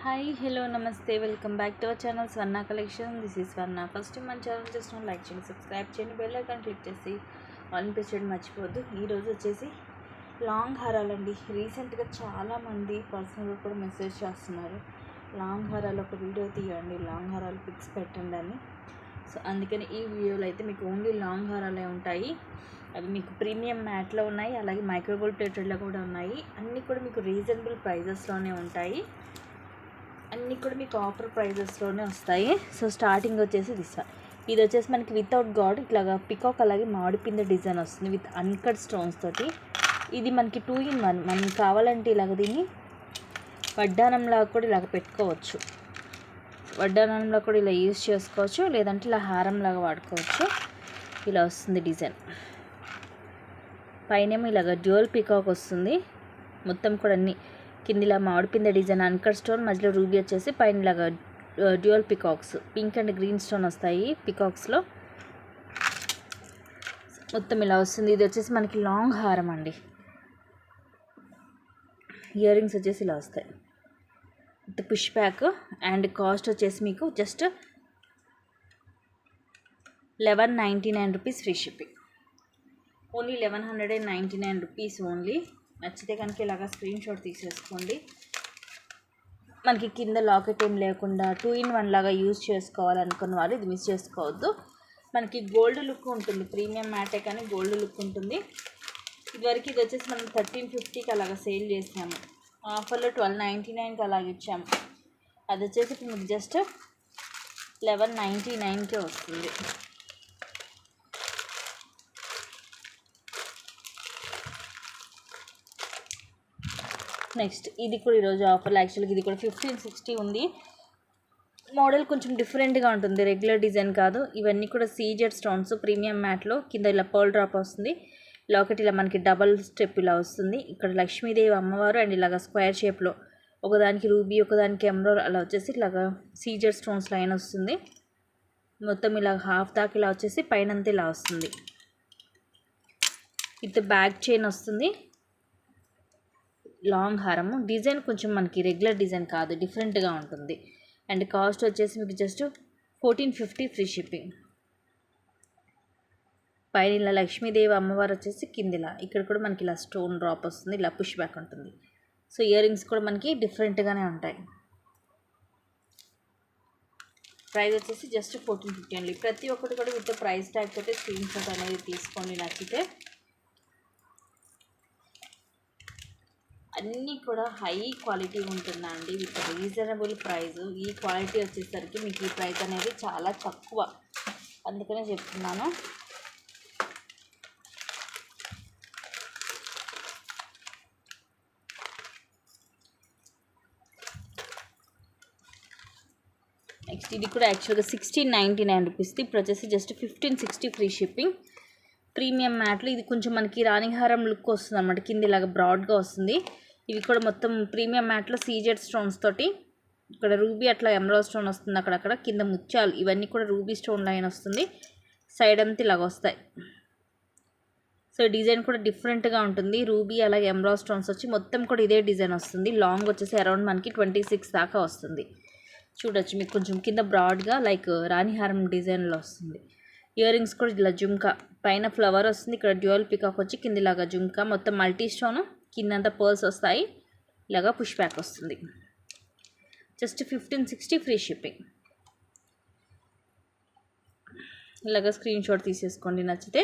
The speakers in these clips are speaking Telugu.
హాయ్ హలో నమస్తే welcome back to our channel Swarna collection. This is Swarna. First మన ఛానల్ చేసిన లైక్ చేయండి, సబ్స్క్రైబ్ చేయండి, బెల్ ఐకాన్ క్లిక్ చేసి ఆల్ ప్రెస్ చేయడం మర్చిపోవద్దు. ఈరోజు వచ్చేసి లాంగ్ హారాలండి. రీసెంట్గా చాలామంది పర్సనల్గా కూడా మెసేజ్ చేస్తున్నారు, లాంగ్ హారాలు ఒక వీడియో తీయండి, లాంగ్ హారాలు పిక్స్ పెట్టండి అని. సో అందుకని ఈ వీడియోలో అయితే మీకు ఓన్లీ లాంగ్ హారాలే ఉంటాయి. అవి మీకు ప్రీమియం మ్యాట్లో ఉన్నాయి, అలాగే మైక్రోగోల్డ్ ప్లేటెడ్లో కూడా ఉన్నాయి. అన్నీ కూడా మీకు రీజనబుల్ ప్రైజెస్లోనే ఉంటాయి, అన్నీ కూడా మీకు ఆఫర్ ప్రైజెస్లోనే వస్తాయి. సో స్టార్టింగ్ వచ్చేసి ఇది వచ్చేసి మనకి వితౌట్ గాడ్ ఇట్లాగా పికాక్ అలాగే మామిడిపింద డిజైన్ వస్తుంది విత్ అన్కట్ స్టోన్స్ తోటి. ఇది మనకి 2 in 1. మనం కావాలంటే ఇలాగ దీన్ని వడ్డానంలాగా కూడా ఇలాగ పెట్టుకోవచ్చు, వడ్డానంలో కూడా ఇలా యూజ్ చేసుకోవచ్చు, లేదంటే ఇలా హారంలాగా వాడుకోవచ్చు. ఇలా వస్తుంది డిజైన్. పైనేమో ఇలాగ డ్యూయల్ పికాక్ వస్తుంది, మొత్తం కూడా అన్ని కింద ఇలా మామిడిపింద డిజైన్ అన్కట్ స్టోన్, మధ్యలో రూబీ వచ్చేసి పైన ఇలాగా dual peacocks pink and green stone వస్తాయి పికాక్స్లో. మొత్తం ఇలా వస్తుంది. ఇది వచ్చేసి మనకి లాంగ్ హారం అండి. ఇయర్ రింగ్స్ వచ్చేసి ఇలా వస్తాయి with push back. And cost వచ్చేసి మీకు just 1199 rupees free shipping. Only 1199 rupees only. నచ్చితే కనుక ఇలాగా స్క్రీన్ షాట్ తీసేసుకోండి. మనకి కింద లాకెట్ ఏం లేకుండా 2 in 1 లాగా యూజ్ చేసుకోవాలనుకున్న వాళ్ళు ఇది మిస్ చేసుకోవద్దు. మనకి గోల్డ్ లుక్ ఉంటుంది, ప్రీమియం మ్యాటే కానీ గోల్డ్ లుక్ ఉంటుంది. ఇదివరకు ఇది వచ్చేసి మనం 1350కి అలాగా సేల్ చేసాము, ఆఫర్లో 1299కి అలాగ ఇచ్చాము. అది వచ్చేసి ఇప్పుడు మీకు జస్ట్ 1199కే వస్తుంది. నెక్స్ట్ ఇది కూడా ఈరోజు ఆఫర్లో, యాక్చువల్గా ఇది కూడా 1560 ఉంది. మోడల్ కొంచెం డిఫరెంట్గా ఉంటుంది, రెగ్యులర్ డిజైన్ కాదు. ఇవన్నీ కూడా సీజెడ్ స్టోన్స్ ప్రీమియం మ్యాట్లో. కింద ఇలా పర్ల్ డ్రాప్ వస్తుంది, లాకెట్ ఇలా మనకి డబల్ స్టెప్ ఇలా వస్తుంది. ఇక్కడ లక్ష్మీదేవి అమ్మవారు అండ్ ఇలాగ స్క్వేర్ షేప్లో ఒకదానికి రూబీ ఒకదానికి ఎమరాల్డ్ అలా వచ్చేసి ఇలాగ సీజెడ్ స్టోన్స్ లైన్ వస్తుంది. మొత్తం ఇలా హాఫ్ దాకా ఇలా వచ్చేసి పైనంతా ఇలా వస్తుంది. విత్ బ్యాక్ చైన్ వస్తుంది. లాంగ్ హారము డిజైన్ కొంచెం మనకి రెగ్యులర్ డిజైన్ కాదు, డిఫరెంట్గా ఉంటుంది. అండ్ కాస్ట్ వచ్చేసి మీకు జస్ట్ 1450 ఫ్రీ షిప్పింగ్. పైన ఇలా లక్ష్మీదేవి అమ్మవారు వచ్చేసి కిందిలా ఇక్కడ కూడా మనకి ఇలా స్టోన్ డ్రాప్ వస్తుంది, ఇలా పుష్ బ్యాక్ ఉంటుంది. సో ఇయర్ రింగ్స్ కూడా మనకి డిఫరెంట్గానే ఉంటాయి. ప్రైస్ వచ్చేసి జస్ట్ 1450 అండి. ప్రతి ఒక్కటి కూడా విత్ ప్రైస్ ట్యాగ్ తోటి స్క్రీన్ షాట్ అనేది తీసుకోండి నచ్చితే. అన్నీ కూడా హై క్వాలిటీ ఉంటుందండి విత్ రీజనబుల్ ప్రైస్. ఈ క్వాలిటీ వచ్చేసరికి మీకు ఈ ప్రైస్ అనేది చాలా తక్కువ, అందుకనే చెప్తున్నాను. నెక్స్ట్ ఇది కూడా యాక్చువల్గా 1699 రూపీస్, ఇప్పుడు వచ్చేసి జస్ట్ 1560 ఫ్రీ షిప్పింగ్. ప్రీమియం మ్యాట్లు. ఇది కొంచెం మనకి రాణిహారం లుక్ వస్తుంది అన్నమాట, కింద ఇలాగ బ్రాడ్గా వస్తుంది. ఇవి కూడా మొత్తం ప్రీమియం మ్యాట్లో సీజెడ్ స్టోన్స్ తోటి, ఇక్కడ రూబీ అట్లా ఎమరాల్డ్ స్టోన్ వస్తుంది, అక్కడక్కడ కింద ముత్యాలు, ఇవన్నీ కూడా రూబీ స్టోన్ లైన్ వస్తుంది. సైడ్ అంతా ఇలాగ వస్తాయి. సో డిజైన్ కూడా డిఫరెంట్గా ఉంటుంది. రూబీ అలాగే ఎమరాల్డ్ స్టోన్స్ వచ్చి మొత్తం కూడా ఇదే డిజైన్ వస్తుంది. లాంగ్ వచ్చేసి అరౌండ్ మనకి 26 దాకా వస్తుంది. చూడొచ్చు మీకు కొంచెం కింద బ్రాడ్గా లైక్ రాణిహారం డిజైన్లో వస్తుంది. ఇయర్ రింగ్స్ కూడా ఇలా జుమ్కా, పైన ఫ్లవర్ వస్తుంది, ఇక్కడ డ్యూయల్ పికాక్ వచ్చి కింద ఇలాగా జుమ్కా, మొత్తం మల్టీ స్టోన్, కిందంతా పర్ల్స్ వస్తాయి, ఇలాగా పుష్ బ్యాక్ వస్తుంది. Just 1560 free shipping. ఇలాగా స్క్రీన్ షాట్ తీసేసుకోండి నచ్చితే.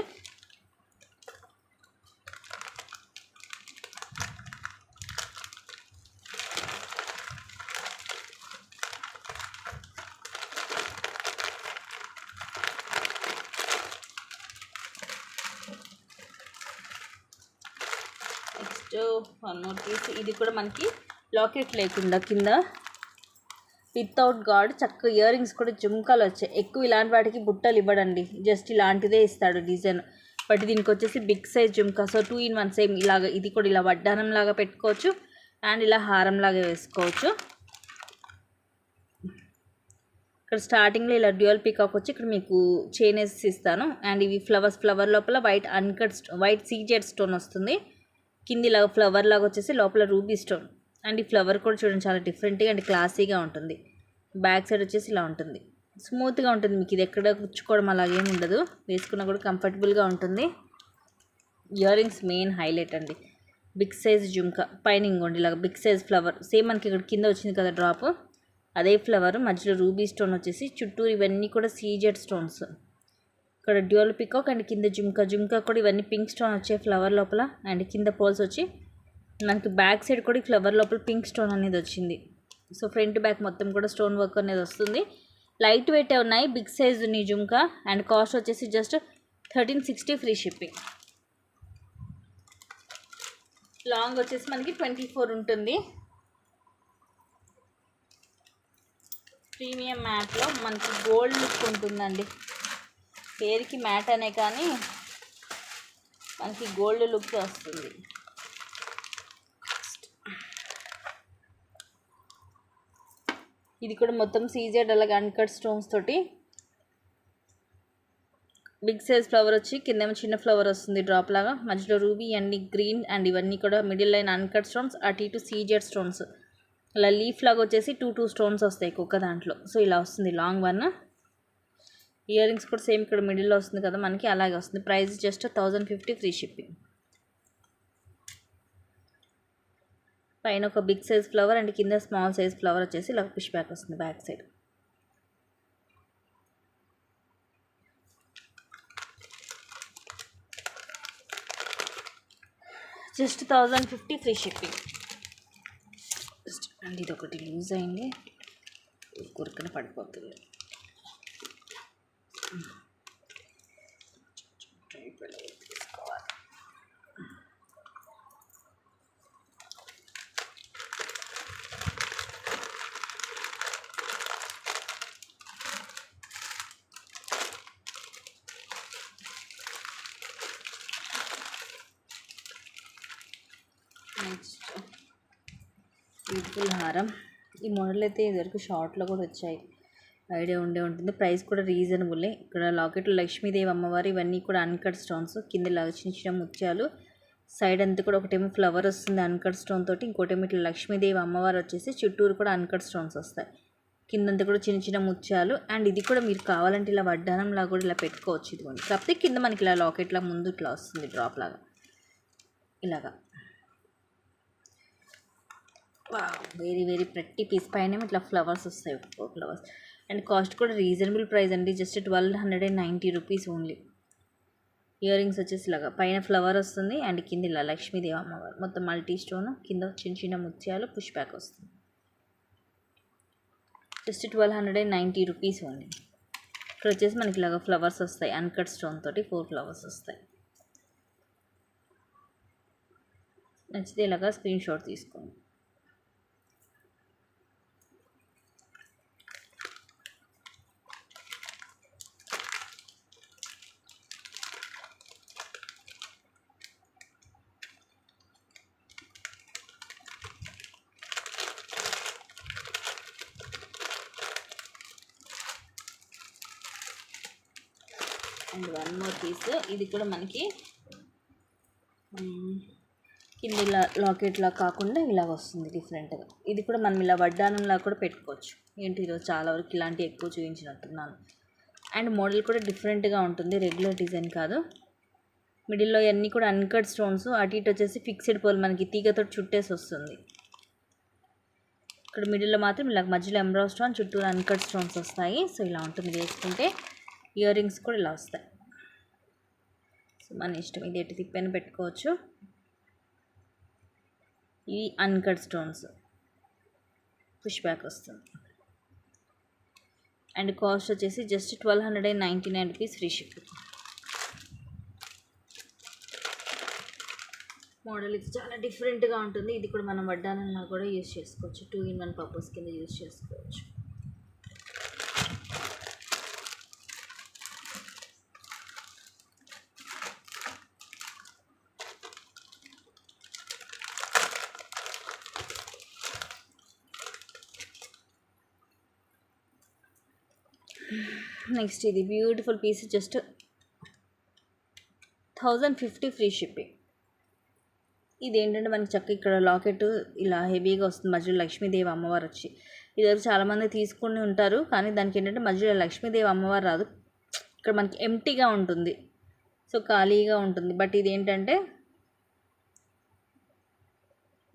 Next one more piece. ఇది కూడా మనకి లాకెట్ లేకుండా కింద వితౌట్ గాడ్ చక్కగా ఇయర్ రింగ్స్ కూడా జుమ్కాలు వచ్చాయి. ఎక్కువ ఇలాంటి వాటికి బుట్టలు ఇవ్వడండి, జస్ట్ ఇలాంటిదే ఇస్తాడు డిజైన్. బట్ దీనికి వచ్చేసి big size jhumka. So 2 in 1 same ఇలాగ. ఇది కూడా ఇలా వడ్డానం లాగా పెట్టుకోవచ్చు అండ్ ఇలా హారం లాగా వేసుకోవచ్చు. ఇక్కడ స్టార్టింగ్లో ఇలా డ్యూయల్ పికాక్ వచ్చి ఇక్కడ మీకు చైన్ వేసి ఇస్తాను. అండ్ ఇవి ఫ్లవర్ లోపల వైట్ సీజెడ్ స్టోన్ వస్తుంది. కింది ఇలా ఫ్లవర్ లాగా వచ్చేసి లోపల రూబీ స్టోన్ అండ్ ఈ ఫ్లవర్ కూడా చూడండి చాలా డిఫరెంట్గా అండ్ క్లాసీగా ఉంటుంది. బ్యాక్ సైడ్ వచ్చేసి ఇలా ఉంటుంది, స్మూత్గా ఉంటుంది. మీకు ఇది ఎక్కడ కుచ్చుకోవడం అలాగేమి ఉండదు, వేసుకున్నా కూడా కంఫర్టబుల్గా ఉంటుంది. ఇయర్ రింగ్స్ మెయిన్ హైలైట్ అండి. బిగ్ సైజ్ జుంకా పైన ఇంకోండి ఇలాగ బిగ్ సైజ్ ఫ్లవర్, సేమ్ మనకి ఇక్కడ కింద వచ్చింది కదా డ్రాప్, అదే ఫ్లవర్ మధ్యలో రూబీ స్టోన్ వచ్చేసి, చుట్టూరు ఇవన్నీ కూడా సీజెడ్ స్టోన్స్. ఇక్కడ డ్యూయల్ పికాక్ అండ్ కింద జుంకా కూడా ఇవన్నీ పింక్ స్టోన్ వచ్చే ఫ్లవర్ లోపల, అండ్ కింద పోల్స్ వచ్చి మనకి బ్యాక్ సైడ్ కూడా ఈ ఫ్లవర్ లోపల పింక్ స్టోన్ అనేది వచ్చింది. సో ఫ్రంట్ బ్యాక్ మొత్తం కూడా స్టోన్ వర్క్ అనేది వస్తుంది. లైట్ వెయిట్ ఉన్నాయి, బిగ్ సైజ్ ఉన్నాయి జుంకా, అండ్ కాస్ట్ వచ్చేసి జస్ట్ 1360 ఫ్రీ షిప్పింగ్. లాంగ్ వచ్చేసి మనకి 24 ఉంటుంది. ప్రీమియం మ్యాట్లో మనకి గోల్డ్ లుక్ ఉంటుందండి. పేరుకి మ్యాట్ అనే కానీ మనకి గోల్డ్ లుక్ వస్తుంది. ఇది కూడా మొత్తం సీజెడ్ అలాగే అన్కట్ స్టోన్స్ తోటి బిగ్ సైజ్ ఫ్లవర్ వచ్చి కిందేమో చిన్న ఫ్లవర్ వస్తుంది డ్రాప్ లాగా, మధ్యలో రూబీ అండ్ గ్రీన్ అండ్ ఇవన్నీ కూడా మిడిల్ లైన్ అన్కట్ స్టోన్స్, అటు ఇటు సీజెడ్ స్టోన్స్. ఇలా లీఫ్ లాగా వచ్చేసి 2 స్టోన్స్ వస్తాయి ఒక్క దాంట్లో. సో ఇలా వస్తుంది లాంగ్ వన్. ఇయర్ రింగ్స్ కూడా సేమ్ ఇక్కడ మిడిల్లో వస్తుంది కదా మనకి, అలాగే వస్తుంది. Price just 1050 free shipping. పైన ఒక బిగ్ సైజ్ ఫ్లవర్ అండ్ కింద స్మాల్ సైజ్ ఫ్లవర్ వచ్చేసి ఇలా పుష్ బ్యాక్ వస్తుంది back side. Just 1050 free shipping. And ఇది ఒకటి లూజ్ అయింది, కొరకన పడిపోతుంది. తీసుకోవాలి. నెక్స్ట్ బ్యూటిఫుల్ హారం. ఈ మోడల్ అయితే ఇదివరకు షార్ట్లో కూడా వచ్చాయి, ఐడియా ఉండే ఉంటుంది. ప్రైస్ కూడా రీజనబుల్లే. ఇక్కడ లాకెట్లో లక్ష్మీదేవి అమ్మవారు ఇవన్నీ కూడా అన్కట్ స్టోన్స్, కింద చిన్న చిన్న ముత్యాలు, సైడ్ అంతా కూడా ఒకటేమో ఫ్లవర్ వస్తుంది అన్కట్ స్టోన్ తోటి, ఇంకోటేమో ఇట్లా లక్ష్మీదేవి అమ్మవారు వచ్చేసి చుట్టూరు కూడా అన్కట్ స్టోన్స్ వస్తాయి. కిందంతా కూడా చిన్న చిన్న ముత్యాలు. అండ్ ఇది కూడా మీరు కావాలంటే ఇలా వడ్డానంలా కూడా ఇలా పెట్టుకోవచ్చు. ఇదిగోండి, కాకపోతే కింద మనకి ఇలా లాకెట్లా ముందు ఇట్లా వస్తుంది డ్రాప్ లాగా ఇలాగా. Very very pretty piece. పైన ఇట్లా ఫ్లవర్స్ వస్తాయి, ఫ్లవర్స్. అండ్ కాస్ట్ కూడా రీజనబుల్ ప్రైస్ అండి, just 1290 rupees only. Earrings వచ్చేసి ఇలాగా పైన ఫ్లవర్ వస్తుంది అండ్ కింద ఇలా లక్ష్మీదేవి అమ్మవారు మొత్తం మల్టీ స్టోన్, కింద చిన్న చిన్న ముత్యాలు, పుష్ బ్యాక్ వస్తుంది. Just 1290 rupees only. ఇక్కడ వచ్చేసి మనకి ఇలాగ ఫ్లవర్స్ వస్తాయి అన్కట్ స్టోన్ తోటి, 4 ఫ్లవర్స్ వస్తాయి. నచ్చితే ఇలాగా స్క్రీన్ షాట్ తీసుకోండి. అండ్ వన్ మోర్ పీస్, ఇది కూడా మనకి కింద ఇలా లాకెట్లా కాకుండా ఇలా వస్తుంది డిఫరెంట్గా. ఇది కూడా మనం ఇలా వడ్డానంలా కూడా పెట్టుకోవచ్చు. ఏంటి ఈరోజు చాలా వరకు ఇలాంటివి ఎక్కువ చూపించినట్టున్నాను. అండ్ మోడల్ కూడా డిఫరెంట్గా ఉంటుంది, రెగ్యులర్ డిజైన్ కాదు. మిడిల్లో అన్నీ కూడా అన్కట్ స్టోన్స్, అటు ఇటు వచ్చేసి ఫిక్స్డ్ పోల్ మనకి తీగతో చుట్టేసి వస్తుంది. ఇక్కడ మిడిల్లో మాత్రం ఇలా మధ్యలో ఎంబ్రాయిడరీ స్టోన్, చుట్టూరు అన్కట్ స్టోన్స్ వస్తాయి. సో ఇలా ఉంటుంది వేసుకుంటే. ఇయర్ రింగ్స్ కూడా ఇలా వస్తాయి. సో మన ఇష్టం, ఇది ఎటు తిప్పని పెట్టుకోవచ్చు. ఈ అన్కట్ స్టోన్స్ పుష్ బ్యాక్ వస్తుంది. అండ్ కాస్ట్ వచ్చేసి just 1299 rupees free shipping. Model ఇది చాలా డిఫరెంట్గా ఉంటుంది. ఇది కూడా మనం వడ్డానంలా కూడా యూజ్ చేసుకోవచ్చు, 2-in-1 పర్పస్ కింద యూజ్ చేసుకోవచ్చు. నెక్స్ట్ ఇది beautiful piece, just 1050 free shipping. ఇదేంటంటే మనకి చక్కగా ఇక్కడ లాకెట్ ఇలా హెవీగా వస్తుంది, మధ్యలో లక్ష్మీదేవి అమ్మవారు వచ్చి. ఇది చాలామంది తీసుకుని ఉంటారు, కానీ దానికి ఏంటంటే మధ్యలో లక్ష్మీదేవి అమ్మవారు రాదు, ఇక్కడ మనకి ఎంటీగా ఉంటుంది, సో ఖాళీగా ఉంటుంది. బట్ ఇది ఏంటంటే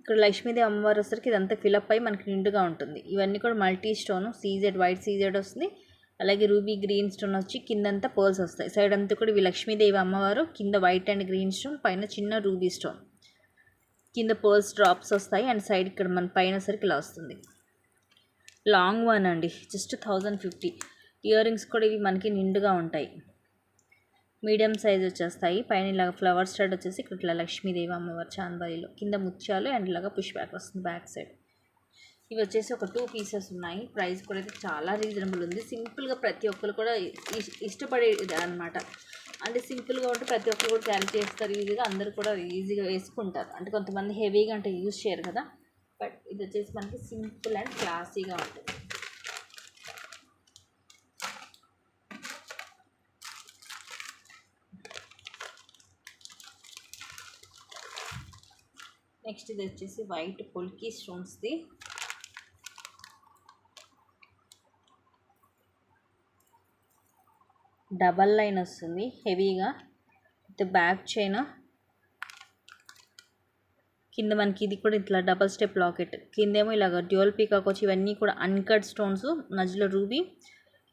ఇక్కడ లక్ష్మీదేవి అమ్మవారు వచ్చేసరికి ఇదంతా ఫిలప్ అయ్యి మనకి నిండుగా ఉంటుంది. ఇవన్నీ కూడా multi stone, CZ white CZ వస్తుంది, అలాగే రూబీ గ్రీన్ స్టోన్ వచ్చి కిందంతా పర్ల్స్ వస్తాయి. సైడ్ అంతా కూడా ఇవి లక్ష్మీదేవి అమ్మవారు, కింద వైట్ అండ్ గ్రీన్ స్టోన్, పైన చిన్న రూబీ స్టోన్, కింద పర్ల్స్ డ్రాప్స్ వస్తాయి. అండ్ సైడ్ ఇక్కడ మన పైన సరికి ఇలా వస్తుంది. లాంగ్ వన్ అండి, జస్ట్ 1050. ఇయర్ రింగ్స్ కూడా ఇవి మనకి నిండుగా ఉంటాయి, మీడియం సైజ్ వచ్చేస్తాయి. పైన ఇలాగ ఫ్లవర్ స్టడ్ వచ్చేసి ఇక్కడ ఇట్లా లక్ష్మీదేవి అమ్మవారు చాందబారిలో, కింద ముత్యాలు అండ్ ఇలాగా పుష్ బ్యాక్ వస్తుంది బ్యాక్ సైడ్. ఇవి వచ్చేసి ఒక 2 పీసెస్ ఉన్నాయి. ప్రైస్ కూడా అయితే చాలా రీజనబుల్ ఉంది. సింపుల్గా ప్రతి ఒక్కరు కూడా ఇష్టపడేది అనమాట. అంటే సింపుల్గా ఉంటే ప్రతి ఒక్కరు కూడా క్యారీ చేస్తారు ఈజీగా, అందరూ కూడా ఈజీగా వేసుకుంటారు. అంటే కొంతమంది హెవీగా అంటే యూజ్ చేయరు కదా, బట్ ఇది వచ్చేసి మనకి సింపుల్ అండ్ క్లాసీగా ఉంటుంది. నెక్స్ట్ ఇది వచ్చేసి వైట్ పొల్కీ స్టోన్స్ది. డబల్ లైన్ వస్తుంది హెవీగా విత్ బ్యాక్ చైన్, కింద మనకి ఇది కూడా ఇట్లా డబల్ స్టెప్ లాకెట్, కిందేమో ఇలాగ డ్యూయల్ పీకాక్ వచ్చి ఇవన్నీ కూడా అన్కట్ స్టోన్స్, మధ్యలో రూబీ,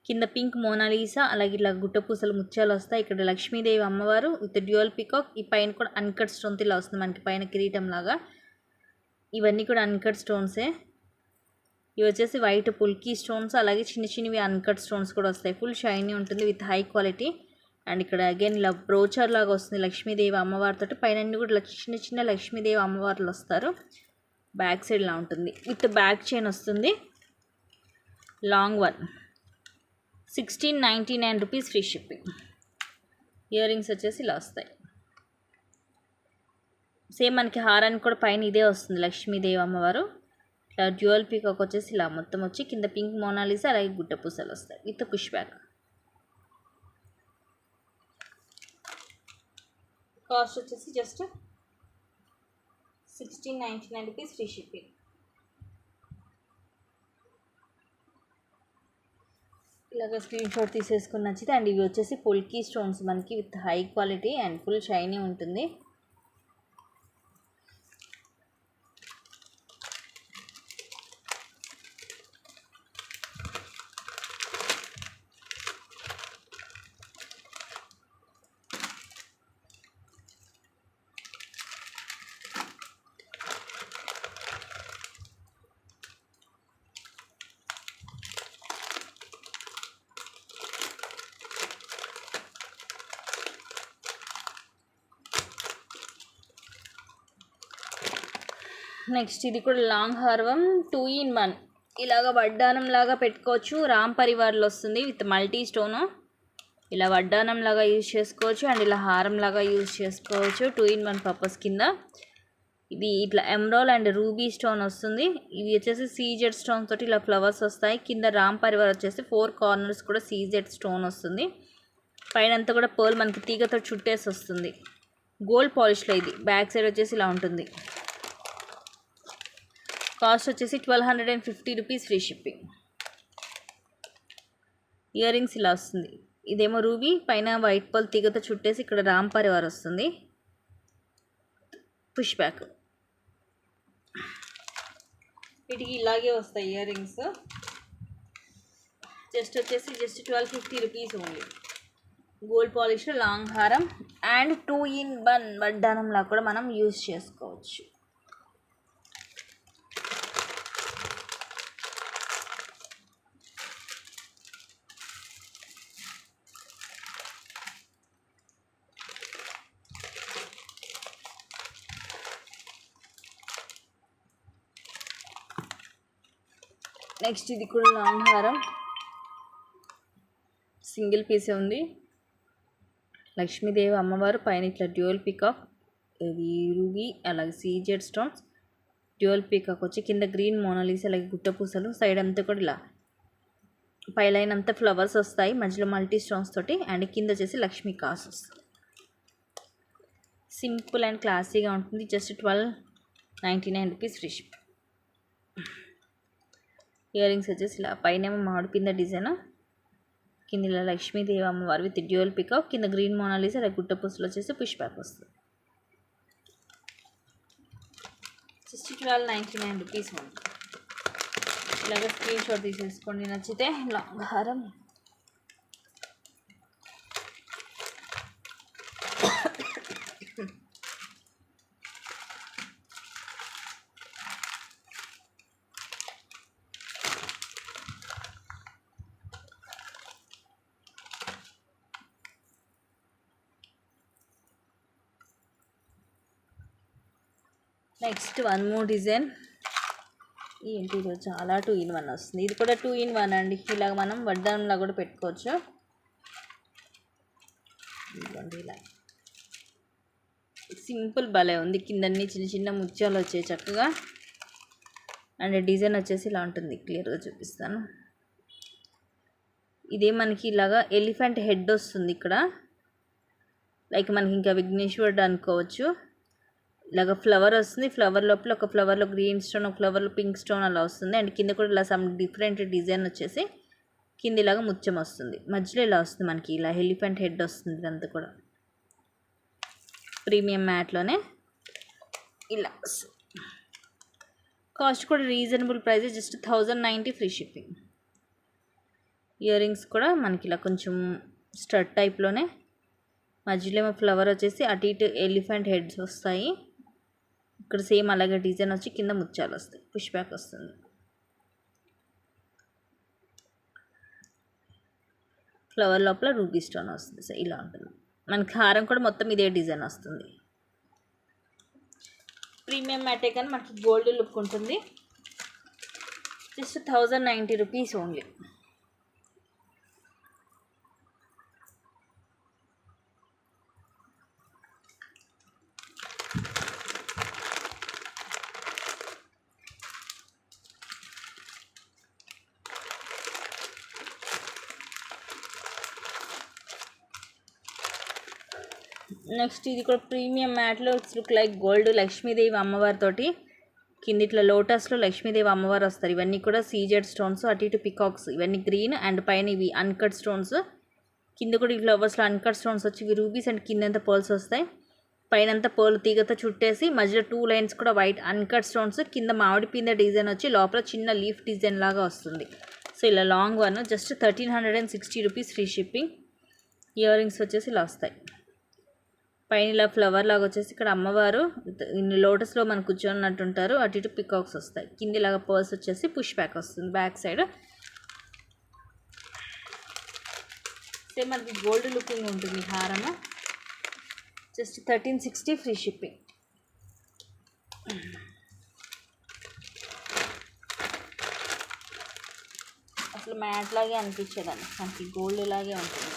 కింద పింక్ మోనాలీసా, అలాగే ఇలా గుట్టపూసలు ముత్యాలు వస్తాయి. ఇక్కడ లక్ష్మీదేవి అమ్మవారు విత్ డ్యూయల్ పీకాక్, ఈ పైన కూడా అన్కట్ స్టోన్స్ ఇలా వస్తుంది మనకి పైన కిరీటం లాగా. ఇవన్నీ కూడా అన్కట్ స్టోన్సే. ఇవి వచ్చేసి వైట్ పుల్కీ స్టోన్స్, అలాగే చిన్న చిన్నవి అన్కట్ స్టోన్స్ కూడా వస్తాయి. ఫుల్ షైనీ ఉంటుంది విత్ హై క్వాలిటీ. అండ్ ఇక్కడ అగైన్ ఇలా బ్రోచర్ లాగా వస్తుంది లక్ష్మీదేవి అమ్మవారితో, పైన అన్ని కూడా చిన్న చిన్న లక్ష్మీదేవి అమ్మవార్లు వస్తారు. బ్యాక్ సైడ్ ఇలా ఉంటుంది విత్ బ్యాక్ చైన్ వస్తుంది. Long one 1699 rupees, free shipping. Ear rings వచ్చేసి ఇలా వస్తాయి. సేమ్ మనకి హారానికి కూడా పైన ఇదే వస్తుంది లక్ష్మీదేవి అమ్మవారు. ఇట్లా డ్యూయల్ పీకాక్ వచ్చేసి ఇలా మొత్తం వచ్చి కింద పింక్ మోనాలిసా, అలాగే గుట్ట పూసలు వస్తాయి విత్ పుష్ బ్యాక్. కాస్ట్ వచ్చేసి జస్ట్ 1699 రూపీస్, ఫ్రీ షిప్పింగ్. ఇలాగ స్క్రీన్ షాట్ తీసేసుకుని నచ్చితే. అండ్ ఇవి వచ్చేసి పొల్కీ స్టోన్స్ మనకి with high quality and full shiny ఉంటుంది. నెక్స్ట్ ఇది కూడా లాంగ్ హారం 2 in 1, ఇలాగ వడ్డానం లాగా పెట్టుకోవచ్చు. రామ్ పరివార్లో వస్తుంది విత్ మల్టీ స్టోను. ఇలా వడ్డానం లాగా యూజ్ చేసుకోవచ్చు అండ్ ఇలా హారం లాగా యూజ్ చేసుకోవచ్చు 2 in 1 పర్పస్ కింద. ఇది ఇట్లా ఎమరాల్డ్ అండ్ రూబీ స్టోన్ వస్తుంది. ఇవి వచ్చేసి సీజెడ్ స్టోన్ తోటి ఇలా ఫ్లవర్స్ వస్తాయి. కింద రామ్ పరివార్ వచ్చేసి 4 కార్నర్స్ కూడా సీజెడ్ స్టోన్ వస్తుంది. పైన అంతా కూడా పర్ల్ మనకి తీగతో చుట్టేసి వస్తుంది. గోల్డ్ పాలిష్లో ఇది. బ్యాక్ సైడ్ వచ్చేసి ఇలా ఉంటుంది. కాస్ట్ వచ్చేసి 1250 rupees, free shipping. Ear rings ఇలా వస్తుంది. ఇదేమో రూబీ, పైన వైట్ పర్ల్ తీగతో చుట్టేసి ఇక్కడ రామ్ పరివార్ వస్తుంది, పుష్ బ్యాక్. వీటికి ఇలాగే వస్తాయి ear rings. Just 1250 rupees only. Gold polish long హారం అండ్ 2 in 1 వడ్డానంలా కూడా మనం యూజ్ చేసుకోవచ్చు. నెక్స్ట్ ఇది కూడా లాంగ్ హారం, సింగిల్ పీసే ఉంది. లక్ష్మీదేవి అమ్మవారు, పైన ఇట్లా డ్యూయల్ పీకాక్, ఇది రూబీ, అలాగే సీజెడ్ స్టోన్స్, డ్యూయల్ పీకాక్ వచ్చి కింద గ్రీన్ మోనాలిసా, అలాగే గుట్ట పూసలు. సైడ్ అంతా కూడా ఇలా పై లైన్ అంతా ఫ్లవర్స్ వస్తాయి, మధ్యలో మల్టీ స్టోన్స్ తోటి. అండ్ కింద వచ్చేసి లక్ష్మీ కాస్ వస్తుంది. సింపుల్ అండ్ క్లాసీగా ఉంటుంది. Just 1299 rupees free ship. Ear rings వచ్చేసి ఇలా పైనేమో మామిడి పింద డిజైన్, కింద ఇలా లక్ష్మీదేవి అమ్మవారు విత్ డ్యూయల్ పికాక్, కింద గ్రీన్ మోనాలిసా ఇలా గుట్ట పూసలు వచ్చేసి పుష్ బ్యాక్ వస్తుంది. జస్ట్ 1299 రూపీస్ ఉంది. ఇలాగ స్క్రీన్ షాట్ తీసేసుకోండి నచ్చితే. లాంగ్ హారం నెక్స్ట్ వన్ మోర్ డిజైన్. ఏంటి ఈరోజు చాలా 2-in-1 వస్తుంది. ఇది కూడా 2-in-1 అండి. ఇలాగ మనం వడ్డానంలా కూడా పెట్టుకోవచ్చు. ఇదిగోండి ఇలా సింపుల్ భలే ఉంది. కిందన్నీ చిన్న చిన్న ముత్యాలు వచ్చాయి చక్కగా. అండ్ డిజైన్ వచ్చేసి ఇలా ఉంటుంది. క్లియర్గా చూపిస్తాను. ఇదే మనకి ఇలాగా ఎలిఫెంట్ హెడ్ వస్తుంది ఇక్కడ. లైక్ మనకి ఇంకా విఘ్నేశ్వరుడు అనుకోవచ్చు. ఇలాగ ఫ్లవర్ వస్తుంది. ఫ్లవర్ లోపల ఒక ఫ్లవర్లో గ్రీన్ స్టోన్, ఒక ఫ్లవర్లో పింక్ స్టోన్ అలా వస్తుంది. అండ్ కింద కూడా ఇలా సమ్ డిఫరెంట్ డిజైన్ వచ్చేసి కింద ఇలాగ ముత్యం వస్తుంది. మధ్యలో ఇలా వస్తుంది మనకి ఇలా ఎలిఫెంట్ హెడ్ వస్తుంది. ఇదంతా కూడా ప్రీమియం మ్యాట్లోనే ఇలా వస్తుంది. కాస్ట్ కూడా reasonable price, just 1090 free shipping. Ear rings కూడా మనకి ఇలా కొంచెం స్టడ్ టైప్లోనే, మధ్యలో ఏమో ఫ్లవర్ వచ్చేసి అటు ఇటు ఎలిఫెంట్ హెడ్స్ వస్తాయి. ఇక్కడ సేమ్ అలాగే డిజైన్ వచ్చి కింద ముత్యాలు వస్తాయి. పుష్ బ్యాక్ వస్తుంది. ఫ్లవర్ లోపల రూబీ స్టోన్ వస్తుంది. సో ఇలా ఉంటుంది. మనకి హారం కూడా మొత్తం ఇదే డిజైన్ వస్తుంది. ప్రీమియం మ్యాటే కానీ మనకి గోల్డ్ లుక్ ఉంటుంది. Just 1090 rupees only. నెక్స్ట్ ఇది కూడా ప్రీమియం మ్యాట్లో it's look like gold. Lakshmidevi అమ్మవారితోటి కింద ఇట్లా లోటస్లో లక్ష్మీదేవి అమ్మవారు వస్తారు. ఇవన్నీ కూడా సీజెడ్ స్టోన్స్, అటు ఇటు పికాక్స్, ఇవన్నీ గ్రీన్. అండ్ పైన ఇవి అన్కట్ స్టోన్స్, కింద కూడా ఈ ఫ్లవర్స్లో అన్కట్ స్టోన్స్ వచ్చి ఇవి రూబీస్. అండ్ కిందంతా పర్ల్స్ వస్తాయి. పైనంతా పర్ల్ తీగతో చుట్టేసి మధ్యలో 2 లైన్స్ కూడా వైట్ అన్కట్ స్టోన్స్. కింద మామిడి పింద డిజైన్ వచ్చి లోపల చిన్న లీఫ్ డిజైన్ లాగా వస్తుంది. సో ఇలా long one just 1360 rupees free shipping. Ear rings వచ్చేసి ఇలా వస్తాయి. పైన ఇలా ఫ్లవర్ లాగా వచ్చేసి ఇక్కడ అమ్మవారు లోటస్లో మనం కూర్చొన్నట్టుంటారు. అటు ఇటు పికాక్స్ వస్తాయి. కింద ఇలాగ పర్స్ వచ్చేసి పుష్ బ్యాక్ వస్తుంది. బ్యాక్ సైడ్ సేమ్ మనకి గోల్డ్ లుకింగ్ ఉంటుంది హారము. Just 1360 free shipping. అసలు మ్యాట్ లాగే అనిపించేదాన్ని, మనకి గోల్డ్ లాగే ఉంటుంది.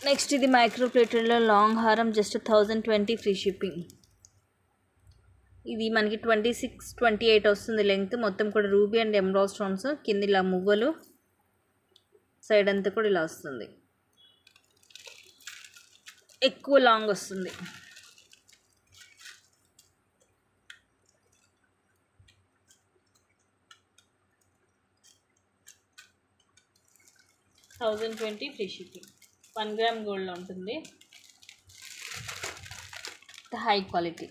నెక్స్ట్ ఇది మైక్రో ప్లేటెడ్లో లాంగ్ హారం. Just 1020 free shipping. ఇది మనకి 26-28 వస్తుంది లెంగ్త్. మొత్తం కూడా రూబీ అండ్ ఎమరాల్డ్ స్టోన్స్. కింద ఇలా మువ్వలు, సైడ్ అంతా కూడా ఇలా వస్తుంది. ఎక్కువ లాంగ్ వస్తుంది. $1020 ఫ్రీ షిప్పింగ్. 1 గ్రామ్ గోల్డ్లో ఉంటుంది. High quality.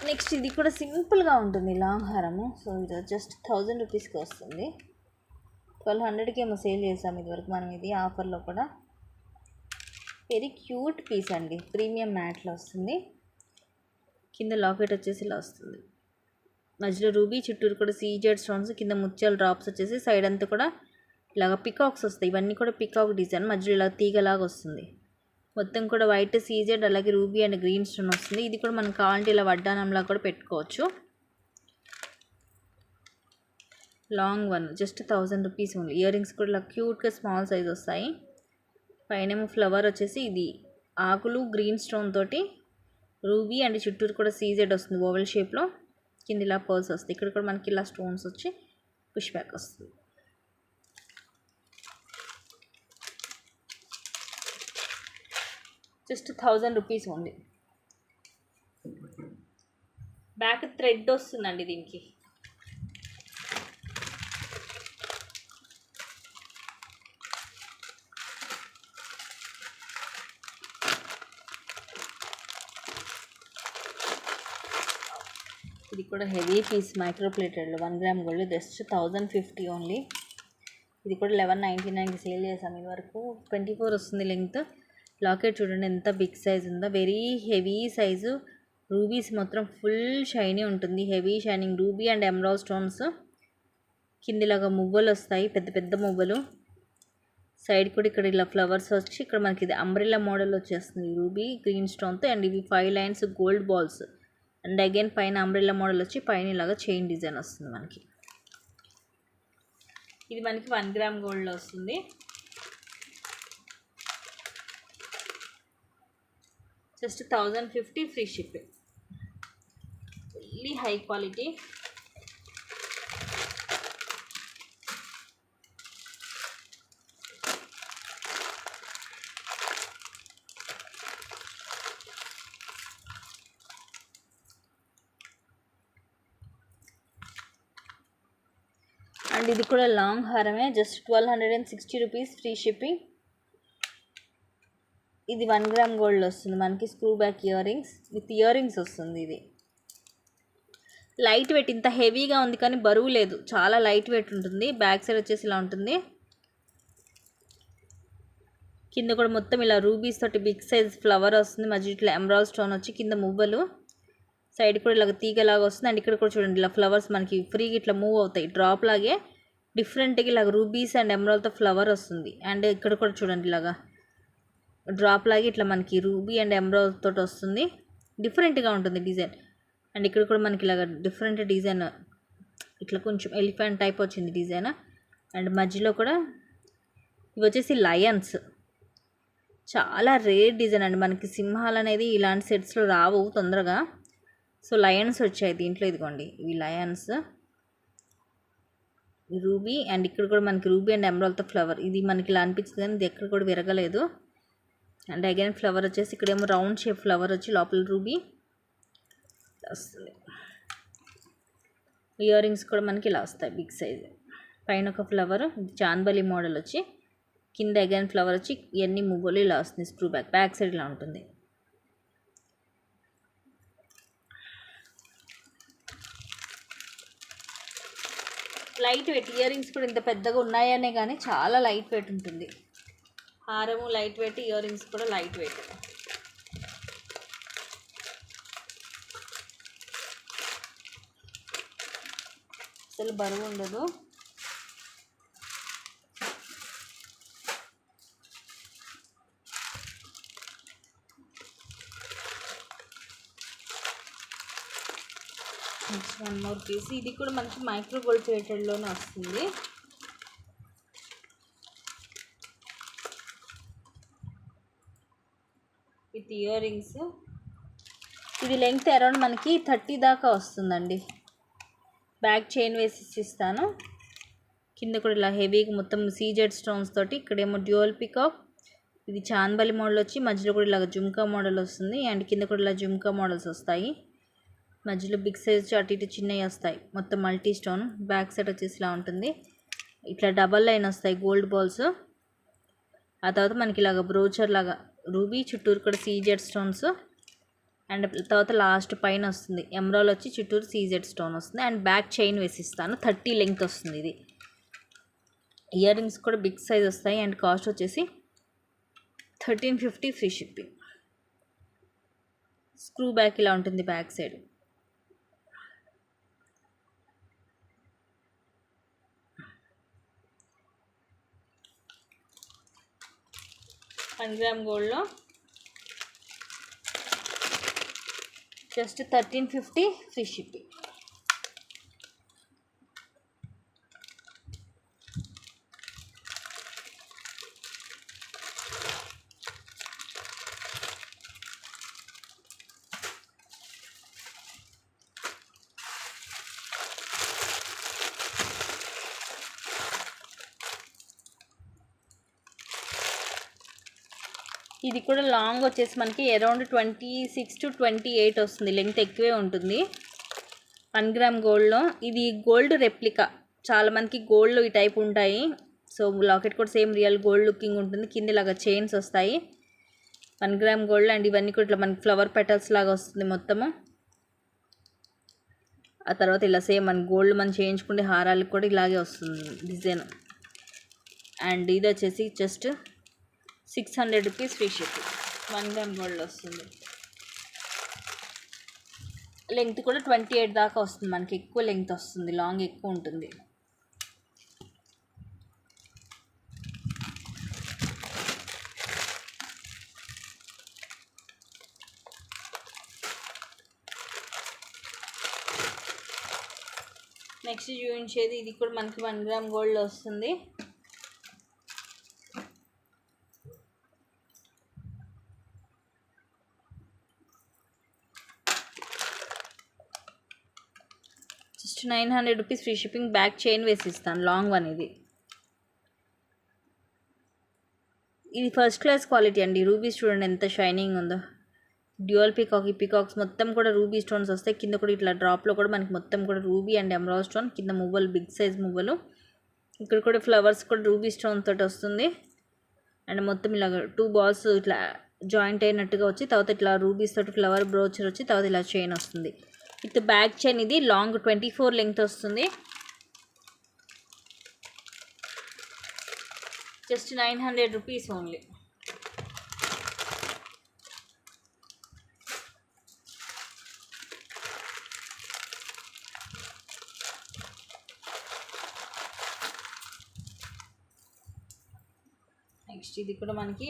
నెక్స్ట్ ఇది కూడా సింపుల్గా ఉంటుంది లాంగ్ హారము. సో ఇది జస్ట్ 1000 రూపీస్కి వస్తుంది. 1200కి ఏమో సేల్ చేసాము ఇదివరకు మనం. ఇది ఆఫర్లో కూడా వెరీ క్యూట్ పీస్ అండి. ప్రీమియం మ్యాట్లో వస్తుంది. కింద లాకెట్ వచ్చేసి ఇలా వస్తుంది. మధ్యలో రూబీ, చుట్టూరు కూడా సీజెడ్ స్టోన్స్, కింద ముత్యాల డ్రాప్స్ వచ్చేసి సైడ్ అంతా కూడా ఇలాగ పికాక్స్ వస్తాయి. ఇవన్నీ కూడా పికాక్ డిజైన్. మధ్యలో ఇలా తీగలాగా వస్తుంది. మొత్తం కూడా వైట్ సీజెడ్, అలాగే రూబీ అండ్ గ్రీన్ స్టోన్ వస్తుంది. ఇది కూడా మనకు కావాలంటే ఇలా వడ్డానంలా కూడా పెట్టుకోవచ్చు. Long one just 1000 rupees only. Earrings కూడా ఇలా క్యూట్గా స్మాల్ సైజ్ వస్తాయి. పైనేమో ఫ్లవర్ వచ్చేసి ఇది ఆకులు గ్రీన్ స్టోన్ తోటి రూబీ అండ్ చుట్టూరు కూడా సీజెడ్ వస్తుంది ఓవెల్ షేప్లో. కింద ఇలా పర్ల్స్ వస్తాయి. ఇక్కడ కూడా మనకి ఇలా స్టోన్స్ వచ్చి పుష్ బ్యాక్ వస్తుంది. Just 1000 rupees only. Back thread వస్తుందండి దీనికి. ఇది కూడా హెవీ పీస్ మైక్రో ప్లేటెడ్లో 1 గ్రామ్ గోల్డ్ జస్ట్ 1050 ఓన్లీ. ఇది కూడా 1199కి సేల్ చేసాము ఇది వరకు. 24 వస్తుంది లెంగ్త్. లాకెట్ చూడండి ఎంత బిగ్ సైజ్ ఉందో, వెరీ హెవీ సైజు. రూబీస్ మొత్తం ఫుల్ షైనీ ఉంటుంది, heavy shining ruby and emerald stones. కిందిలాగా మువ్వలు వస్తాయి, పెద్ద పెద్ద మువ్వలు. సైడ్ కూడా ఇక్కడ ఇలా ఫ్లవర్స్ వచ్చి ఇక్కడ మనకి ఇది అంబ్రెల్లా మోడల్ వచ్చేస్తుంది రూబీ గ్రీన్ స్టోన్తో. అండ్ ఇవి 5 lines gold balls. And again పైన అంబ్రెల్లా మోడల్ వచ్చి పైన ఇలాగా చైన్ డిజైన్ వస్తుంది మనకి. ఇది మనకి 1 గ్రామ్ గోల్డ్లో వస్తుంది. Just 1050 free shipping. Fully high quality. And ఇది కూడా లాంగ్ హారమే, జస్ట్ 1260 రూపీస్ ఫ్రీ షిప్పింగ్. ఇది 1 గ్రామ్ గోల్డ్ వస్తుంది మనకి. Screw back earrings with earrings వస్తుంది. ఇది లైట్ వెయిట్, ఇంత హెవీగా ఉంది కానీ బరువు లేదు, చాలా లైట్ వెయిట్ ఉంటుంది. బ్యాక్ సైడ్ వచ్చేసి ఇలా ఉంటుంది. కింద కూడా మొత్తం ఇలా రూబీస్ తోటి బిగ్ సైజ్ ఫ్లవర్ వస్తుంది. మధ్య ఇట్లా ఎమరాల్డ్ స్టోన్ వచ్చి కింద మువ్వలు. సైడ్ కూడా ఇలాగ తీగలాగా వస్తుంది. అండ్ ఇక్కడ కూడా చూడండి ఇలా ఫ్లవర్స్ మనకి ఫ్రీగా ఇట్లా మూవ్ అవుతాయి, డ్రాప్ లాగే డిఫరెంట్గా ఇలాగ రూబీస్ అండ్ ఎమరాల్డ్తో ఫ్లవర్ వస్తుంది. అండ్ ఇక్కడ కూడా చూడండి ఇలాగా డ్రాప్ లాగే ఇట్లా మనకి రూబీ అండ్ ఎమరాల్డ్ తోటి వస్తుంది, డిఫరెంట్గా ఉంటుంది డిజైన్. అండ్ ఇక్కడ కూడా మనకి ఇలాగ డిఫరెంట్ డిజైన్, ఇట్లా కొంచెం ఎలిఫెంట్ టైప్ వచ్చింది డిజైన్. అండ్ మధ్యలో కూడా ఇవి వచ్చేసి లయన్స్, చాలా రేర్ డిజైన్ అండి. మనకి సింహాలు అనేది ఇలాంటి సెట్స్లో రావు తొందరగా. సో లయన్స్ వచ్చాయి దీంట్లో. ఇదిగోండి ఇవి లయన్స్ రూబీ. అండ్ ఇక్కడ కూడా మనకి రూబీ అండ్ ఎమరాల్డ్తో ఫ్లవర్. ఇది మనకి ఇలా అనిపించింది కానీ ఇది ఎక్కడ కూడా విరగలేదు. అండ్ అగైన్ ఫ్లవర్ వచ్చేసి ఇక్కడేమో రౌండ్ షేప్ ఫ్లవర్ వచ్చి లోపల రూబీ వస్తుంది. ఇయర్ రింగ్స్ కూడా మనకి ఇలా వస్తాయి బిగ్ సైజ్. పైన ఒక ఫ్లవర్ చాన్బలి మోడల్ వచ్చి కింద అగైన్ ఫ్లవర్ వచ్చి ఇవన్నీ మువ్వలు ఇలా వస్తుంది. స్క్రూ బ్యాక్ బ్యాక్ సైడ్ ఇలా ఉంటుంది. లైట్ వెయిట్ ఇయర్ రింగ్స్ కూడా ఇంత పెద్దగా ఉన్నాయనే కానీ చాలా లైట్ వెయిట్ ఉంటుంది. హారము లైట్ వెయిట్, ఇయర్ రింగ్స్ కూడా లైట్ వెయిట్, అసలు బరువు ఉండదు. Next 1 more piece. ఇది కూడా మనకి మైక్రో గోల్డ్ ప్లేటెడ్లోనే వస్తుంది. With earrings. ఇది లెంగ్త్ అరౌండ్ మనకి 30 దాకా వస్తుందండి. బ్యాక్ చైన్ వేసి ఇస్తాను. కింద కూడా ఇలా హెవీగా మొత్తం సీజెడ్ స్టోన్స్ తోటి. ఇక్కడేమో డ్యూయల్ పికాక్. ఇది చాన్బలి మోడల్ వచ్చి మధ్యలో కూడా ఇలాగ జుమ్కా మోడల్ వస్తుంది. అండ్ కింద కూడా ఇలా జుమ్కా మోడల్స్ వస్తాయి. మధ్యలో బిగ్ సైజ్ అటు ఇటు చిన్నవి వస్తాయి. మొత్తం మల్టీ స్టోన్. బ్యాక్ సైడ్ వచ్చేసి ఇలా ఉంటుంది. ఇట్లా డబల్ లైన్ వస్తాయి గోల్డ్ బాల్స్. ఆ తర్వాత మనకి ఇలాగ బ్రోచర్ లాగా రూబీ, చుట్టూరు కూడా సీజెడ్ స్టోన్స్. అండ్ తర్వాత లాస్ట్ పైన వస్తుంది ఎమరాల్డ్ వచ్చి చుట్టూరు సీజెడ్ స్టోన్ వస్తుంది. అండ్ బ్యాక్ చైన్ వేసిస్తాను. 30 లెంగ్త్ వస్తుంది ఇది. ఇయర్ రింగ్స్ కూడా బిగ్ సైజ్ వస్తాయి. అండ్ కాస్ట్ వచ్చేసి 1350 ఫ్రీ షిప్పింగ్. స్క్రూ బ్యాక్ ఇలా ఉంటుంది బ్యాక్ సైడ్. గ్రామ్ గోల్డ్లో జస్ట్ 1350 ఫ్రీ షిప్పింగ్. ఇది కూడా లాంగ్ వచ్చేసి మనకి అరౌండ్ 26 to 28 వస్తుంది, లెంగ్త్ ఎక్కువే ఉంటుంది. 1 గ్రామ్ గోల్డ్లో ఇది గోల్డ్ రెప్లికా. చాలా మందికి గోల్డ్లో ఈ టైప్ ఉంటాయి. సో లాకెట్ కూడా సేమ్ రియల్ గోల్డ్ లుకింగ్ ఉంటుంది. కింద ఇలాగా చైన్స్ వస్తాయి 1 గ్రామ్ గోల్డ్. అండ్ ఇవన్నీ కూడా ఇట్లా మనకి ఫ్లవర్ పెటల్స్ లాగా వస్తుంది మొత్తము. ఆ తర్వాత ఇలా సేమ్ మన గోల్డ్ మనం చేయించుకుంటే హారాలకు కూడా ఇలాగే వస్తుంది డిజైన్. అండ్ ఇది వచ్చేసి just 600 rupees free shipping. 1 gram gold వస్తుంది. లెంగ్త్ కూడా 28 దాకా వస్తుంది మనకి, ఎక్కువ లెంగ్త్ వస్తుంది, లాంగ్ ఎక్కువ ఉంటుంది. నెక్స్ట్ చూపించేది ఇది కూడా మనకి 1 గ్రామ్ గోల్డ్ వస్తుంది. Just 900 rupees free shipping. Back chain వేసి ఇస్తాను, లాంగ్ వన్. ఇది ఫస్ట్ క్లాస్ క్వాలిటీ అండి. రూబీస్ చూడండి ఎంత షైనింగ్ ఉందో. Dual peacock. ఈ పీకాక్స్ మొత్తం కూడా రూబీ స్టోన్స్ వస్తాయి. కింద కూడా ఇట్లా డ్రాప్లో కూడా మనకి మొత్తం కూడా రూబీ అండ్ ఎమరాల్డ్ స్టోన్. కింద మువ్వలు, బిగ్ సైజ్ మువ్వలు. ఇక్కడ కూడా ఫ్లవర్స్ కూడా రూబీ స్టోన్ తోటి వస్తుంది. అండ్ మొత్తం ఇలాగ 2 బాల్స్ ఇట్లా జాయింట్ అయినట్టుగా వచ్చి తర్వాత ఇట్లా రూబీస్ తోటి ఫ్లవర్ బ్రోచర్ వచ్చి తర్వాత ఇలా చైన్ వస్తుంది. With back chain. ఇది లాంగ్ 24 లెంగ్త్ వస్తుంది. Just 900 rupees only. నెక్స్ట్ ఇది కూడా మనకి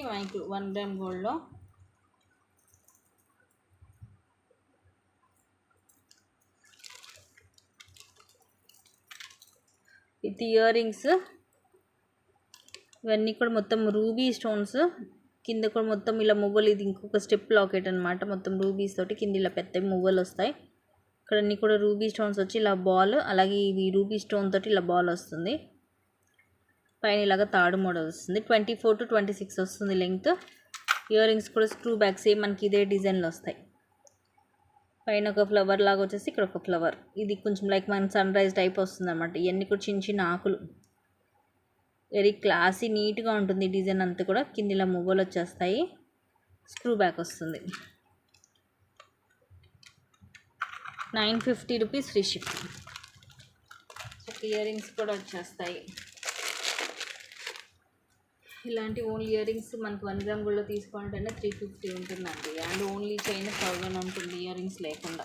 1 గ్రామ్ గోల్డ్లో. With ear rings. ఇవన్నీ కూడా మొత్తం రూబీ స్టోన్స్. కింద కూడా మొత్తం ఇలా మువ్వలు. ఇది ఇంకొక స్టెప్ లాకెట్ అనమాట. మొత్తం రూబీస్ తోటి కింద ఇలా పెద్ద మువ్వలు వస్తాయి. ఇక్కడ అన్నీ కూడా రూబీ స్టోన్స్ వచ్చి ఇలా బాల్. అలాగే ఇవి రూబీ స్టోన్ తోటి ఇలా బాల్ వస్తుంది. పైన ఇలాగ తాడు మోడల్ వస్తుంది. 24 to 26 వస్తుంది లెంగ్త్. ఇయర్ రింగ్స్ కూడా స్క్రూ బ్యాక్ సేమ్ మనకి ఇదే డిజైన్లో వస్తాయి. పైన ఒక ఫ్లవర్ లాగా వచ్చేసి ఇక్కడ ఒక ఫ్లవర్. ఇది కొంచెం లైక్ మన సన్ రైజ్ టైప్ వస్తుంది అనమాట. ఇవన్నీ కూడా చిన్న చిన్న ఆకులు. వెరీ క్లాసీ, నీట్గా ఉంటుంది డిజైన్ అంతా కూడా. కింద ఇలా మువ్వలు వచ్చేస్తాయి. స్క్రూ బ్యాక్ వస్తుంది. 950 rupees free shipping. Ear rings కూడా వచ్చేస్తాయి. ఇలాంటి ఓన్లీ ఇయర్ రింగ్స్ మనకు 1 గ్రామ్ గోల్డ్లో తీసుకోవాలంటే 350 ఉంటుందండి. అండ్ ఓన్లీ చైన్ 1000 ఉంటుంది ఇయర్ రింగ్స్ లేకుండా.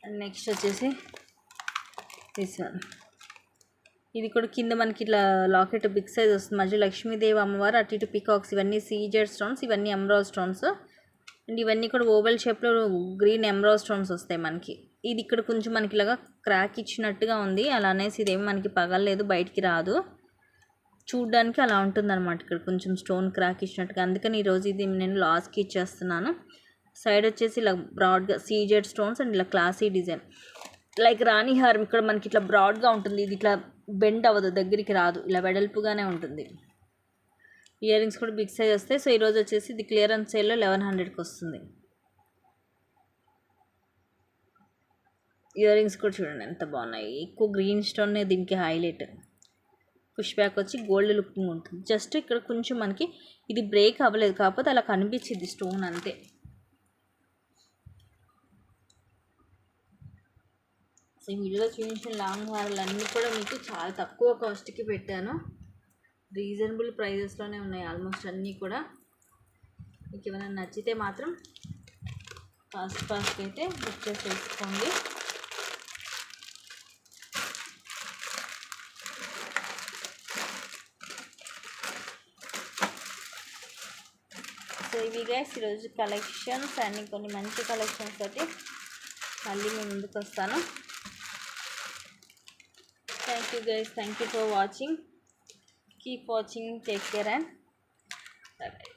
అండ్ నెక్స్ట్ వచ్చేసి దిస్ వన్. ఇది కూడా కింద మనకి ఇట్లా లాకెట్ బిగ్ సైజ్ వస్తుంది. మధ్య లక్ష్మీదేవి అమ్మవారు, అటు ఇటు పికాక్స్. ఇవన్నీ సీజెడ్ స్టోన్స్. ఇవన్నీ ఎమరాల్డ్ స్టోన్స్. అండ్ ఇవన్నీ కూడా ఓవెల్ షేప్లో గ్రీన్ ఎమరాల్డ్ స్టోన్స్ వస్తాయి మనకి. ఇది ఇక్కడ కొంచెం మనకి ఇలాగా క్రాక్ ఇచ్చినట్టుగా ఉంది. అలా అనేసి ఇదేమి మనకి పగలలేదు, బయటికి రాదు. చూడ్డానికి అలా ఉంటుందన్నమాట. ఇక్కడ కొంచెం స్టోన్ క్రాక్ ఇచ్చినట్టుగా. అందుకని ఈరోజు ఇది నేను లాస్ట్కి ఇచ్చేస్తున్నాను. సైడ్ వచ్చేసి ఇలా బ్రాడ్గా సీజెడ్ స్టోన్స్ అండ్ ఇలా క్లాసీ డిజైన్. లైక్ రాణి హారం ఇక్కడ మనకి ఇట్లా బ్రాడ్గా ఉంటుంది. ఇది ఇట్లా బెండ్ అవ్వదు, దగ్గరికి రాదు, ఇలా వెడల్పుగానే ఉంటుంది. ఇయర్ రింగ్స్ కూడా బిగ్ సైజ్ వస్తాయి. సో ఈరోజు వచ్చేసి ఇది క్లియరెన్స్ సేల్లో 1100కి వస్తుంది. ఇయర్ రింగ్స్ కూడా చూడండి ఎంత బాగున్నాయి. ఎక్కువ గ్రీన్ స్టోన్ దీనికి హైలైట్. పుష్ బ్యాక్ వచ్చి గోల్డ్ లుకింగ్ ఉంటుంది. జస్ట్ ఇక్కడ కొంచెం మనకి ఇది బ్రేక్ అవ్వలేదు, కాకపోతే అలా కనిపించింది స్టోన్ అంతే. సో ఈ వీడియోలో చూపించిన లాంగ్ హారాలు అన్నీ కూడా మీకు చాలా తక్కువ కాస్ట్కి పెట్టాను. రీజనబుల్ ప్రైజెస్లోనే ఉన్నాయి ఆల్మోస్ట్ అన్నీ కూడా. మీకు ఏమైనా నచ్చితే మాత్రం ఫాస్ట్గా అయితే బుక్ చేసేసుకోండి. సో ఇవి గైస్ ఈరోజు కలెక్షన్స్ అన్ని కొన్ని మంచి కలెక్షన్స్ తోటి మళ్ళీ మేము ముందుకు వస్తాను. Thank you guys, thank you for watching. Keep watching, take care and bye bye.